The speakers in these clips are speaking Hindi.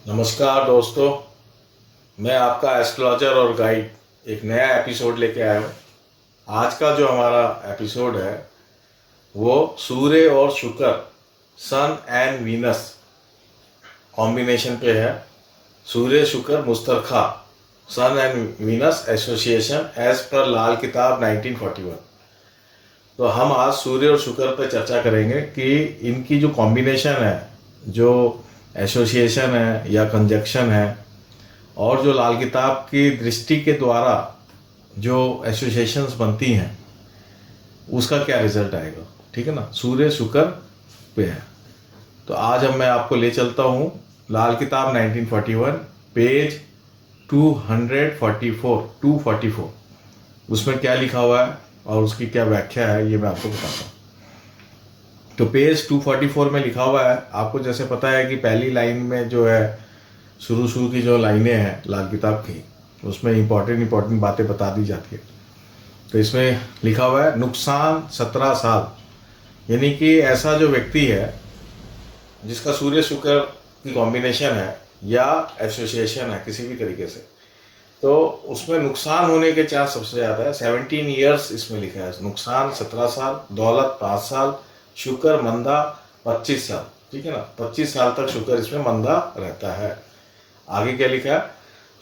नमस्कार दोस्तों। मैं आपका एस्ट्रोलॉजर और गाइड एक नया एपिसोड लेके आया हूँ। आज का जो हमारा एपिसोड है वो सूर्य और शुक्र, सन एंड वीनस कॉम्बिनेशन पे है। सूर्य शुक्र मुस्तरखा, सन एंड वीनस एसोसिएशन एज पर लाल किताब 1941। तो हम आज सूर्य और शुक्र पर चर्चा करेंगे कि इनकी जो कॉम्बिनेशन है, जो एसोसिएशन है या कंजक्शन है, और जो लाल किताब की दृष्टि के द्वारा जो एसोसिएशंस बनती हैं उसका क्या रिजल्ट आएगा। ठीक है ना, सूर्य शुक्र पे है। तो आज मैं आपको ले चलता हूँ लाल किताब 1941 पेज 244। उसमें क्या लिखा हुआ है और उसकी क्या व्याख्या है ये मैं आपको बताता हूँ। तो पेज 244 में लिखा हुआ है, आपको जैसे पता है कि पहली लाइन में जो है शुरू की जो लाइनें हैं लाल किताब की, उसमें इंपॉर्टेंट बातें बता दी जाती है। तो इसमें लिखा हुआ है नुकसान 17 साल, यानी कि ऐसा जो व्यक्ति है जिसका सूर्य शुक्र की कॉम्बिनेशन है या एसोसिएशन है किसी भी तरीके से, तो उसमें नुकसान होने के चांस सबसे ज़्यादा है। 17 ईयर्स इसमें लिखा है, नुकसान 17 साल, दौलत 5 साल, शुक्र मंदा 25 साल। ठीक है ना, 25 साल तक शुक्र इसमें मंदा रहता है। आगे क्या लिखा है,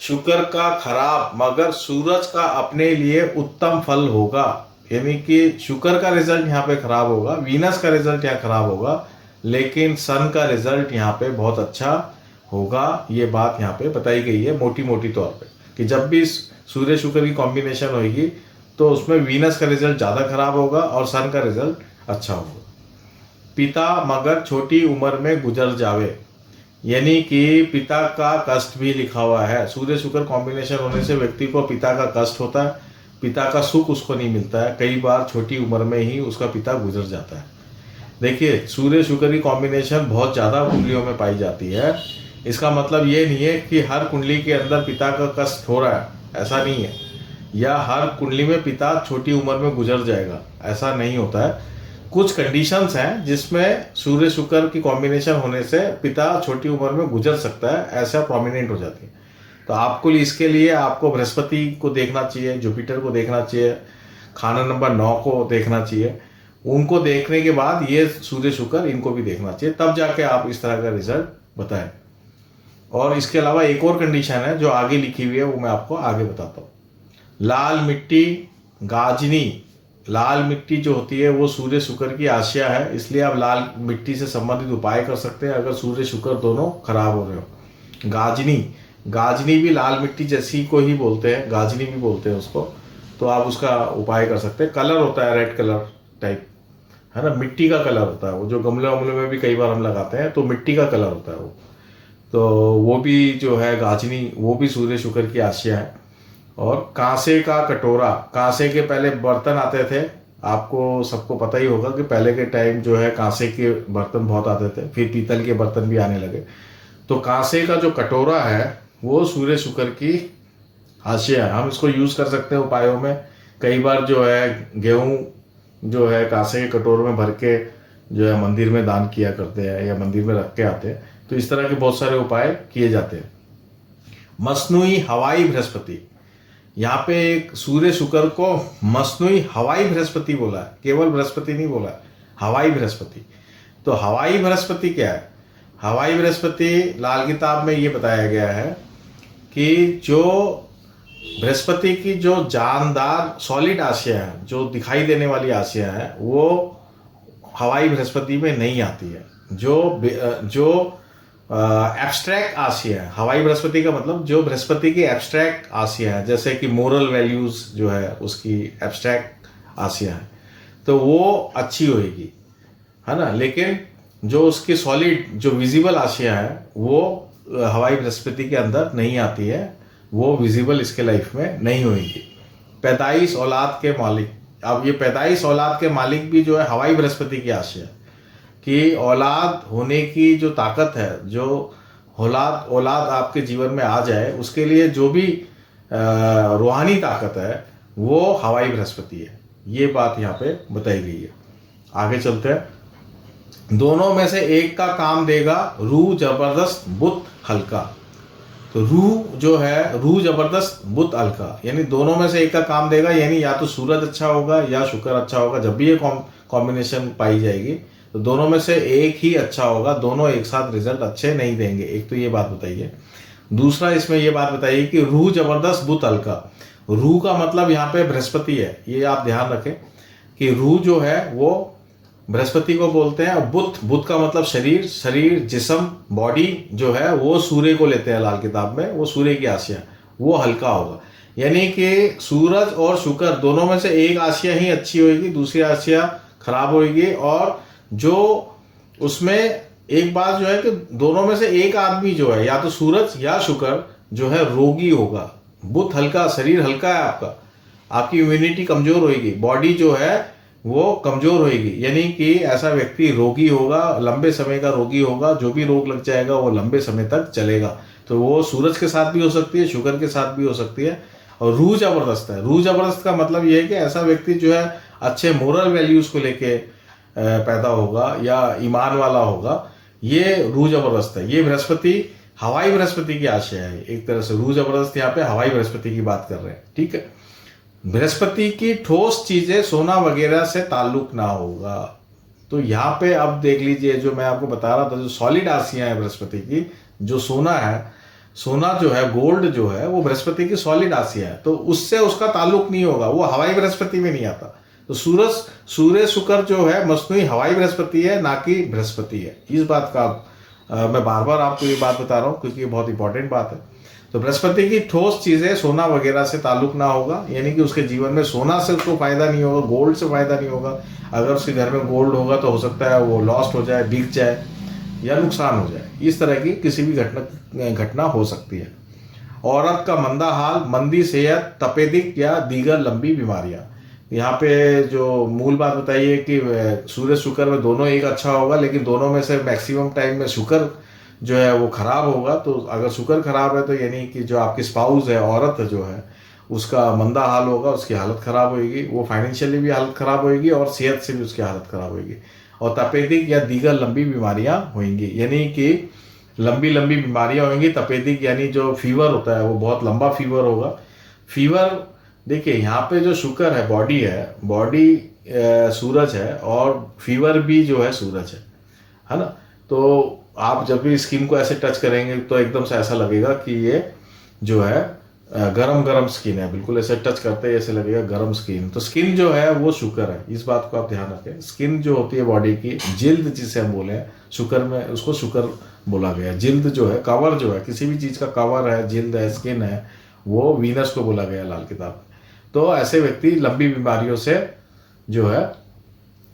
शुक्र का खराब मगर सूरज का अपने लिए उत्तम फल होगा। यानी कि शुक्र का रिजल्ट यहाँ पे खराब होगा, वीनस का रिजल्ट यहाँ खराब होगा, लेकिन सन का रिजल्ट यहाँ पे बहुत अच्छा होगा। ये बात यहाँ पे बताई गई है मोटी मोटी तौर पे कि जब भी सूर्य शुक्र की कॉम्बिनेशन होगी तो उसमें वीनस का रिजल्ट ज़्यादा खराब होगा और सन का रिजल्ट अच्छा होगा। पिता मगर छोटी उम्र में गुजर जावे, यानी कि पिता का कष्ट भी लिखा हुआ है। सूर्य शुक्र कॉम्बिनेशन होने से व्यक्ति को पिता का कष्ट होता है, पिता का सुख उसको नहीं मिलता है, कई बार छोटी उम्र में ही उसका पिता गुजर जाता है। देखिए, सूर्य शुक्र की कॉम्बिनेशन बहुत ज़्यादा कुंडलियों में पाई जाती है। इसका मतलब ये नहीं है कि हर कुंडली के अंदर पिता का कष्ट हो रहा है, ऐसा नहीं है, या हर कुंडली में पिता छोटी उम्र में गुजर जाएगा, ऐसा नहीं होता है। कुछ कंडीशंस हैं जिसमें सूर्य शुक्र की कॉम्बिनेशन होने से पिता छोटी उम्र में गुजर सकता है, ऐसा प्रोमिनेंट हो जाती है। तो आपको इसके लिए आपको बृहस्पति को देखना चाहिए, जुपिटर को देखना चाहिए, खाना नंबर 9 को देखना चाहिए। उनको देखने के बाद ये सूर्य शुक्र इनको भी देखना चाहिए, तब जाके आप इस तरह का रिजल्ट बताएं। और इसके अलावा एक और कंडीशन है जो आगे लिखी हुई है, वो मैं आपको आगे बताता हूँ। लाल मिट्टी गाजनी, लाल मिट्टी जो होती है वो सूर्य शुक्र की आश्या है, इसलिए आप लाल मिट्टी से संबंधित उपाय कर सकते हैं अगर सूर्य शुक्र दोनों खराब हो रहे हो। गाजनी, गाजनी भी लाल मिट्टी जैसी को ही बोलते हैं, गाजनी भी बोलते हैं उसको, तो आप उसका उपाय कर सकते हैं। कलर होता है रेड कलर टाइप, है ना, मिट्टी का कलर होता है वो, जो गमले वमले में भी कई बार हम लगाते हैं तो मिट्टी का कलर होता है वो। तो वो भी जो है गाजनी, वो भी सूर्य शुक्र की आश्या है। और कांसे का कटोरा, कांसे के पहले बर्तन आते थे, आपको सबको पता ही होगा कि पहले के टाइम जो है कांसे के बर्तन बहुत आते थे, फिर पीतल के बर्तन भी आने लगे। तो कांसे का जो कटोरा है वो सूर्य शुक्र की हाशिया है, हम इसको यूज कर सकते हैं उपायों में। कई बार जो है गेहूं जो है कांसे के कटोरों में भर के जो है मंदिर में दान किया करते हैं या मंदिर में रख के आते हैं, तो इस तरह के बहुत सारे उपाय किए जाते हैं। मसनूई हवाई बृहस्पति, यहाँ पे एक सूर्य शुक्र को मसनूई हवाई बृहस्पति बोला है, केवल बृहस्पति नहीं बोला है, हवाई बृहस्पति। तो हवाई बृहस्पति क्या है? हवाई बृहस्पति लाल किताब में ये बताया गया है कि जो बृहस्पति की जो जानदार सॉलिड आशिया है, जो दिखाई देने वाली आशिया है, वो हवाई बृहस्पति में नहीं आती है। जो एब्स्ट्रैक्ट आशिया है, हवाई बृहस्पति का मतलब जो बृहस्पति की एब्स्ट्रैक्ट आशिया है, जैसे कि मोरल वैल्यूज जो है उसकी एब्स्ट्रैक्ट आशिया है, तो वो अच्छी होगी, है ना। लेकिन जो उसकी सॉलिड जो विजिबल आशिया है वो हवाई बृहस्पति के अंदर नहीं आती है, वो विजिबल इसके लाइफ में नहीं होगी। पैदाइश औलाद के मालिक, अब ये पैदाइश औलाद के मालिक भी जो है हवाई बृहस्पति की आशिया है कि औलाद होने की जो ताकत है, जो औलाद आपके जीवन में आ जाए, उसके लिए जो भी रूहानी ताकत है वो हवाई बृहस्पति है। ये बात यहाँ पे बताई गई है। आगे चलते हैं। दोनों में से एक का काम देगा रूह जबरदस्त बुत हल्का। तो रूह जो है, रूह जबरदस्त बुत हल्का, यानी दोनों में से एक का काम देगा, यानी या तो सूरज अच्छा होगा या शुक्र अच्छा होगा। जब भी ये कॉम्बिनेशन पाई जाएगी तो दोनों में से एक ही अच्छा होगा, दोनों एक साथ रिजल्ट अच्छे नहीं देंगे। एक तो ये बात बताइए। दूसरा इसमें ये बात बताइए कि रूह जबरदस्त बुत हल्का। रूह का मतलब यहाँ पे बृहस्पति है, ये आप ध्यान रखें कि रूह जो है वो बृहस्पति को बोलते हैं। और बुत, बुत का मतलब शरीर, शरीर जिस्म बॉडी जो है वो सूर्य को लेते हैं लाल किताब में, वो सूर्य की आसिया, वो हल्का होगा। यानी कि सूरज और शुक्र दोनों में से एक आसिया ही अच्छी होगी, दूसरी आसिया खराब होगी। और जो उसमें एक बात जो है कि दोनों में से एक आदमी जो है, या तो सूरज या शुक्र जो है रोगी होगा। बुत हल्का, शरीर हल्का है आपका, आपकी इम्यूनिटी कमजोर होगी, बॉडी जो है वो कमजोर होगी, यानी कि ऐसा व्यक्ति रोगी होगा, लंबे समय का रोगी होगा। जो भी रोग लग जाएगा वो लंबे समय तक चलेगा। तो वो सूरज के साथ भी हो सकती है, शुक्र के साथ भी हो सकती है। और रूह जबरदस्त है। रूह जबरदस्त का मतलब ये है कि ऐसा व्यक्ति जो है अच्छे मोरल वैल्यूज को लेके पैदा होगा या ईमान वाला होगा, ये रूह जबरदस्त है। ये बृहस्पति, हवाई बृहस्पति की आशय है एक तरह से। रूह जबरदस्त यहाँ पे हवाई बृहस्पति की बात कर रहे हैं, ठीक है। बृहस्पति की ठोस चीजें सोना वगैरह से ताल्लुक ना होगा। तो यहाँ पे अब देख लीजिए, जो मैं आपको बता रहा था, जो सॉलिड आसियां है बृहस्पति की, जो सोना है, सोना जो है, गोल्ड जो है, वो बृहस्पति की सॉलिड आसिया है, तो उससे उसका ताल्लुक नहीं होगा, वो हवाई बृहस्पति में नहीं आता। तो सूर्य शुक्र जो है मसनूई हवाई बृहस्पति है, ना कि बृहस्पति है। इस बात का मैं बार बार आपको ये बात बता रहा हूँ क्योंकि ये बहुत इंपॉर्टेंट बात है। तो बृहस्पति की ठोस चीजें सोना वगैरह से ताल्लुक ना होगा, यानी कि उसके जीवन में सोना से उसको फायदा नहीं होगा, गोल्ड से फायदा नहीं होगा। अगर उसके घर में गोल्ड होगा तो हो सकता है वो लॉस्ट हो जाए, बिक जाए या नुकसान हो जाए। इस तरह की किसी भी घटना हो सकती है। औरत का मंदा हाल, मंदी सेहत, तपेदिक या दीगर लंबी बीमारियां। यहाँ पे जो मूल बात बताइए कि सूर्य शुक्र में दोनों एक अच्छा होगा, लेकिन दोनों में से मैक्सिमम टाइम में शुक्र जो है वो खराब होगा। तो अगर शुक्र खराब है तो यानी कि जो आपकी स्पाउस है, औरत जो है, उसका मंदा हाल होगा, उसकी हालत खराब होगी, वो फाइनेंशियली भी हालत खराब होगी और सेहत से भी उसकी हालत खराब होगी। और तपेदिक या दीगर लंबी बीमारियां होंगी, यानी कि लंबी लंबी बीमारियां होंगी। तपेदिक यानी जो फीवर होता है वो बहुत लंबा फीवर होगा। फीवर देखिए, यहाँ पे जो शुक्र है, बॉडी है, बॉडी सूरज है, और फीवर भी जो है सूरज है ना। तो आप जब भी स्किन को ऐसे टच करेंगे तो एकदम से ऐसा लगेगा कि ये जो है गरम गरम स्किन है, बिल्कुल ऐसे टच करते ही ऐसे लगेगा गरम स्किन। तो स्किन जो है वो शुक्र है, इस बात को आप ध्यान रखें। स्किन जो होती है बॉडी की, जिल्द जिसे हम बोले, शुक्र में उसको शुक्र बोला गया। जिल्द जो है, कवर जो है, किसी भी चीज का कवर है, जिल्द है, स्किन है, वो वीनस को बोला गया लाल किताब में। तो ऐसे व्यक्ति लंबी बीमारियों से जो है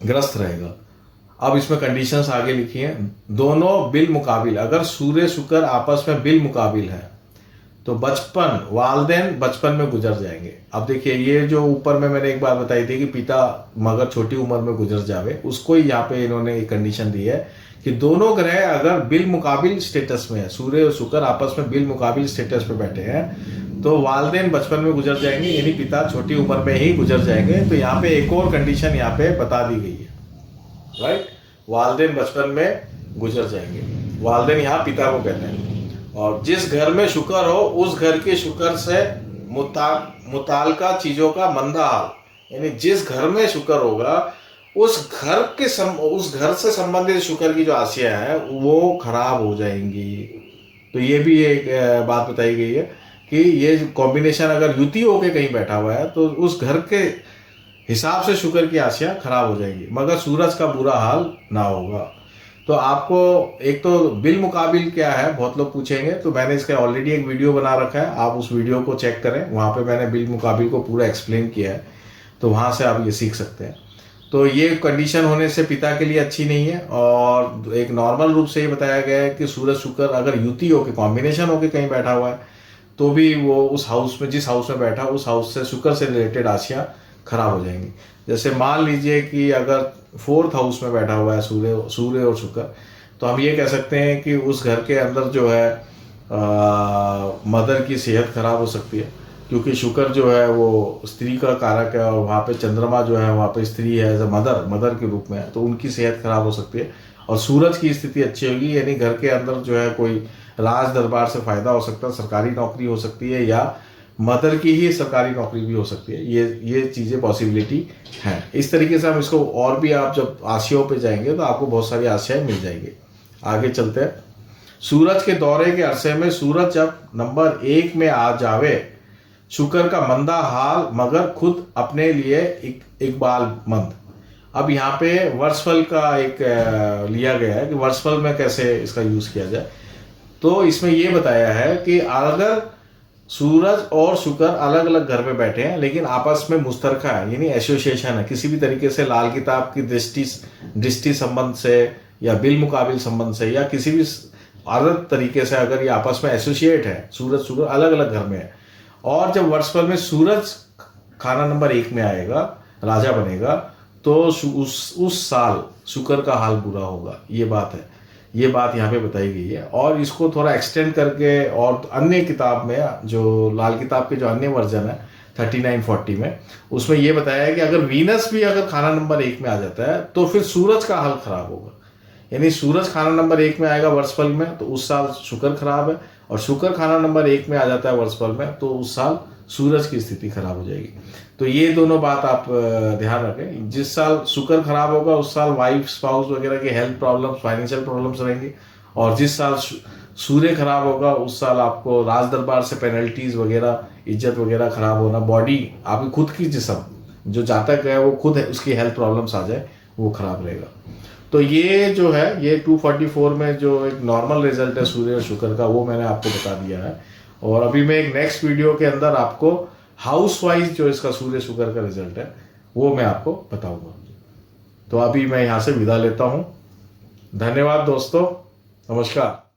ग्रस्त रहेगा। अब इसमें कंडीशंस आगे लिखी हैं। दोनों बिल मुकाबिल, अगर सूर्य शुक्र आपस में बिल मुकाबिल है तो बचपन, वालदेन बचपन में गुजर जाएंगे। अब देखिए, ये जो ऊपर में मैंने एक बात बताई थी कि पिता मगर छोटी उम्र में गुजर जावे, उसको ही यहाँ पे इन्होंने एक कंडीशन दी है कि दोनों ग्रह अगर बिल मुकाबिल स्टेटस में है, सूर्य और शुक्र आपस में बिल मुकाबिल स्टेटस पे बैठे हैं, तो वालदेन बचपन में गुजर जाएंगे, यानी पिता छोटी उम्र में ही गुजर जाएंगे। तो यहाँ पे एक और कंडीशन यहाँ पे बता दी गई है, राइट। वालदेन बचपन में गुजर जाएंगे, वालदेन यहाँ पिता को कहते हैं। और जिस घर में शुक्र हो उस घर के शुक्र से मुतालका चीजों का मंदा हाल, यानी जिस घर में शुक्र होगा उस घर से संबंधित शुक्र की जो आसिया है वो खराब हो जाएंगी। तो ये भी एक बात बताई गई है कि ये कॉम्बिनेशन अगर युति होके कहीं बैठा हुआ है तो उस घर के हिसाब से शुक्र की आसिया खराब हो जाएंगी, मगर सूरज का बुरा हाल ना होगा। तो आपको एक तो बिल मुकाबिल क्या है, बहुत लोग पूछेंगे, तो मैंने इसका ऑलरेडी एक वीडियो बना रखा है, आप उस वीडियो को चेक करें, वहाँ पे मैंने बिल मुकाबिल को पूरा एक्सप्लेन किया है, तो वहाँ से आप ये सीख सकते हैं। तो ये कंडीशन होने से पिता के लिए अच्छी नहीं है। और एक नॉर्मल रूप से ये बताया गया है कि सूरज शुक्र अगर युति होकर, कॉम्बिनेशन होकर कहीं बैठा हुआ है तो भी वो उस हाउस में, जिस हाउस में बैठा उस हाउस से शुक्र से रिलेटेड आसियाँ खराब हो जाएंगी। जैसे मान लीजिए कि अगर 4th हाउस में बैठा हुआ है सूर्य और शुक्र, तो हम ये कह सकते हैं कि उस घर के अंदर जो है मदर की सेहत खराब हो सकती है, क्योंकि शुक्र जो है वो स्त्री का कारक है और वहाँ पे चंद्रमा जो है वहाँ पे स्त्री है एज अ मदर के रूप में है, तो उनकी सेहत खराब हो सकती है। और सूरज की स्थिति अच्छी होगी, यानी घर के अंदर जो है कोई राज दरबार से फायदा हो सकता है, सरकारी नौकरी हो सकती है या मदर की ही सरकारी नौकरी भी हो सकती है। ये चीज़ें पॉसिबिलिटी हैं। इस तरीके से हम इसको और भी, आप जब आशयों पे जाएंगे तो आपको बहुत सारी आशाएं मिल जाएंगी। आगे चलते हैं। सूरज के दौरे के अरसे में सूरज जब नंबर 1 में आ जावे, शुक्र का मंदा हाल मगर खुद अपने लिए इकबाल मंद। अब यहाँ पे वर्षफल का एक लिया गया है कि वर्षफल में कैसे इसका यूज किया जाए। तो इसमें ये बताया है कि अगर सूरज और शुक्र अलग अलग घर में बैठे हैं लेकिन आपस में मुश्तरका है, यानी एसोसिएशन है, किसी भी तरीके से लाल किताब की दृष्टि संबंध से या बिल मुकाबिल संबंध से या किसी भी अलग तरीके से अगर ये आपस में एसोसिएट है, सूरज शुक्र अलग अलग घर में है, और जब वर्षफल में सूरज खाना नंबर 1 में आएगा, राजा बनेगा, तो उस साल शुक्र का हाल बुरा होगा। ये बात है, ये बात यहाँ पे बताई गई है। और इसको थोड़ा एक्सटेंड करके और अन्य किताब में, जो लाल किताब के जो अन्य वर्जन है 3940 में, उसमें ये बताया है कि अगर वीनस भी अगर खाना नंबर 1 में आ जाता है तो फिर सूरज का हाल खराब होगा। यानी सूरज खाना नंबर 1 में आएगा वर्षफल में तो उस साल शुक्र खराब है, और शुक्र खाना नंबर 1 में आ जाता है वर्षफल में तो उस साल सूरज की स्थिति खराब हो जाएगी। तो ये दोनों बात आप ध्यान रखें। जिस साल शुक्र खराब होगा उस साल वाइफ स्पाउस वगैरह की हेल्थ प्रॉब्लम्स, फाइनेंशियल प्रॉब्लम्स रहेंगी, और जिस साल सूर्य खराब होगा उस साल आपको राज दरबार से पेनल्टीज वगैरह, इज्जत वगैरह खराब होना, बॉडी आपकी खुद की जिस्म जो जातक है वो खुद है उसकी हेल्थ प्रॉब्लम्स आ जाए वो खराब रहेगा। तो ये जो है ये 244 में जो एक नॉर्मल रिजल्ट है सूर्य और शुक्र का वो मैंने आपको बता दिया है। और अभी मैं एक नेक्स्ट वीडियो के अंदर आपको हाउस वाइज जो इसका सूर्य शुक्र का रिजल्ट है वो मैं आपको बताऊंगा। तो अभी मैं यहाँ से विदा लेता हूँ। धन्यवाद दोस्तों, नमस्कार।